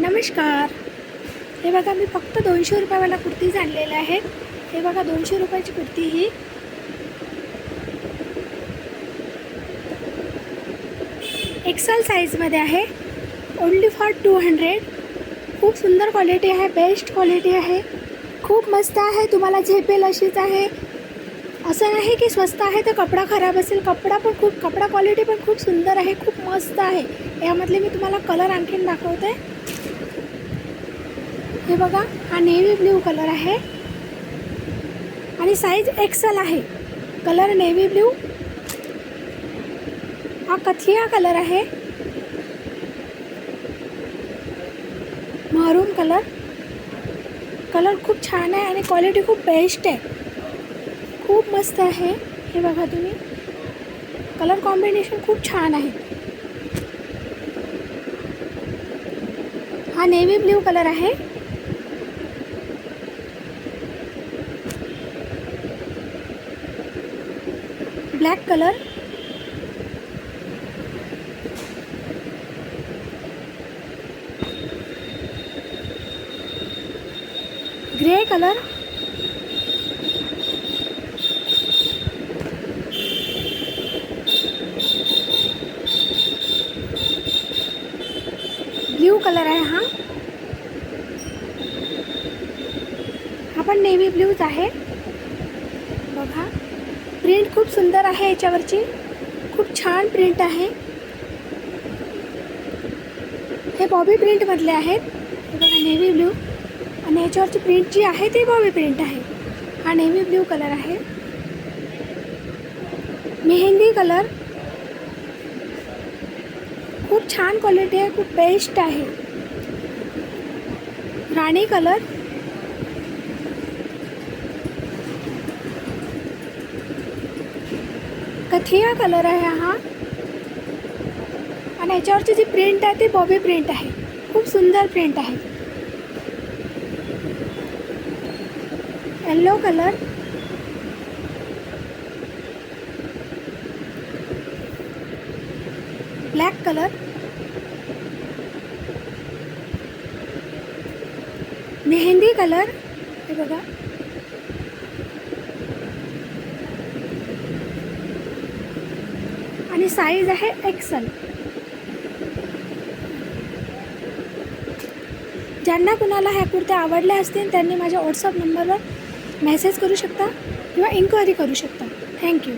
नमस्कार. हे बघा, मी फक्त 200 रुपयावाला कुर्तीज आणलेल्या आहेत. हे बघा, 200 रुपयाची कुर्ती ही एक्सेल साईजमध्ये आहे. Only for 200. खूप सुंदर क्वालिटी आहे, बेस्ट क्वालिटी आहे, खूप मस्त आहे, तुम्हाला झेपेल अशीच आहे. असं नाही की स्वस्त आहे तर कपडा खराब असेल. कपडा क्वालिटी पण खूप सुंदर आहे, खूप मस्त आहे. यामधले मी तुम्हाला कलर आणखीन दाखवते. हे बघा, हा नेव्ही ब्ल्यू कलर आहे आणि साईज एक्सेल आहे. Colour navy blue. हा कथिया कलर आहे, महरून कलर खूप छान आहे आणि क्वालिटी खूप बेस्ट आहे, खूप मस्त आहे. हे बघा तुम्ही, कलर कॉम्बिनेशन खूप छान आहे. हा नेव्ही ब्ल्यू कलर आहे. Black colour, grey colour, blue colour आहे. हा पण नेव्ही ब्ल्यूच आहे. बघा, प्रिंट खूप सुंदर आहे, याच्यावरची खूप छान प्रिंट आहे. हे बॉबी प्रिंटमधले आहेत. हे बघा, नेव्ही ब्ल्यू आणि याच्यावरची प्रिंट जी आहे ती बॉबी प्रिंट आहे. हा नेव्ही ब्ल्यू कलर आहे. मेहंदी कलर, खूप छान क्वालिटी आहे, खूप बेस्ट आहे. राणी कलर, कथिया कलर आहे हा आणि याच्यावरची जी प्रिंट आहे ती बॉबी प्रिंट आहे, खूप सुंदर प्रिंट आहे. Yellow colour, black colour, mehndi colour. हे बघा, आणि साईज आहे एक्सेल. ज्यांना कुणाला ह्या कुर्त्या आवडल्या असतील त्यांनी माझ्या व्हॉट्सअप नंबरवर मेसेज करू शकता किंवा इन्क्वायरी करू शकता. थँक्यू.